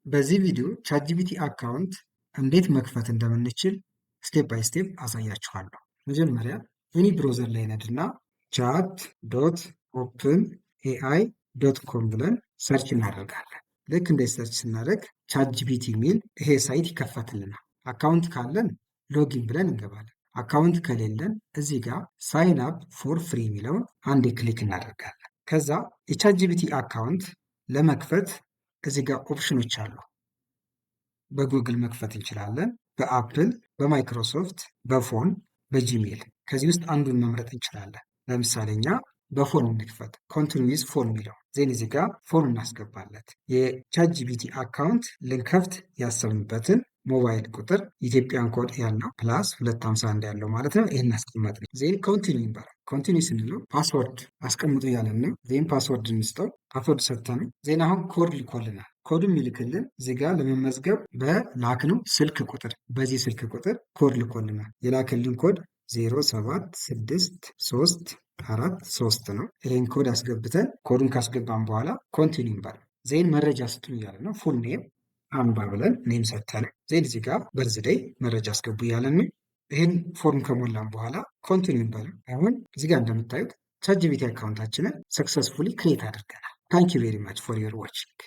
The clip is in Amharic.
በዚህ ቪዲዮ ቻትጂፒቲ አካውንት እንዴት መክፈት እንደምንችል ስቴፕ ባይ ስቴፕ አሳያችኋለሁ። መጀመሪያ ኤኒ ብሮዘር ላይ ነድና ቻት ዶት ኦፕን ኤአይ ዶት ኮም ብለን ሰርች እናደርጋለን። ልክ እንደዚህ ሰርች ስናደርግ ቻትጂፒቲ የሚል ይሄ ሳይት ይከፈትልናል። አካውንት ካለን ሎጊን ብለን እንገባለን። አካውንት ከሌለን እዚህ ጋር ሳይን አፕ ፎር ፍሪ የሚለውን አንዴ ክሊክ እናደርጋለን። ከዛ የቻትጂፒቲ አካውንት ለመክፈት እዚህ ጋር ኦፕሽኖች አሉ። በጉግል መክፈት እንችላለን፣ በአፕል፣ በማይክሮሶፍት፣ በፎን፣ በጂሜል ከዚህ ውስጥ አንዱን መምረጥ እንችላለን። ለምሳሌ እኛ በፎን እንክፈት፣ ኮንቲኒው ፎን የሚለው ዜን እዚህ ጋር ፎን እናስገባለት። የቻትጂፒቲ አካውንት ልንከፍት ያሰብንበትን ሞባይል ቁጥር ኢትዮጵያን ኮድ ያለው ፕላስ 251 ያለው ማለት ነው። ይህን አስቀመጥ ነው። ዜን ኮንቲኒው ይባላል። ኮንቲኒው ስንለው ፓስወርድ አስቀምጡ ያለን ነው። ዜን ፓስወርድ እንስጠው። ፓስወርድ ሰጥተነው ዜን አሁን ኮድ ልኮልናል። ኮዱ የሚልክልን እዚህ ጋር ለመመዝገብ በላክነው ስልክ ቁጥር በዚህ ስልክ ቁጥር ኮድ ልኮልናል። የላክልን ኮድ 07634 ነው። ይህን ኮድ አስገብተን ኮዱን ካስገባን በኋላ ኮንቲኒው ይባላል። ዜን መረጃ ስጡን እያለ ነው። ፉል ኔም አምባ ብለን ኔም ሰጥተን ዜን እዚህ ጋር በርዝዴይ መረጃ አስገቡ እያለን ነው። ይህን ፎርም ከሞላን በኋላ ኮንቲኒው ይባላል። አሁን እዚህ ጋር እንደምታዩት ቻትጂፒቲ አካውንታችንን ሰክሰስፉሊ ክሬት አድርገናል። ታንክ ዩ ቬሪ ማች ፎር ዮር ዋቺንግ።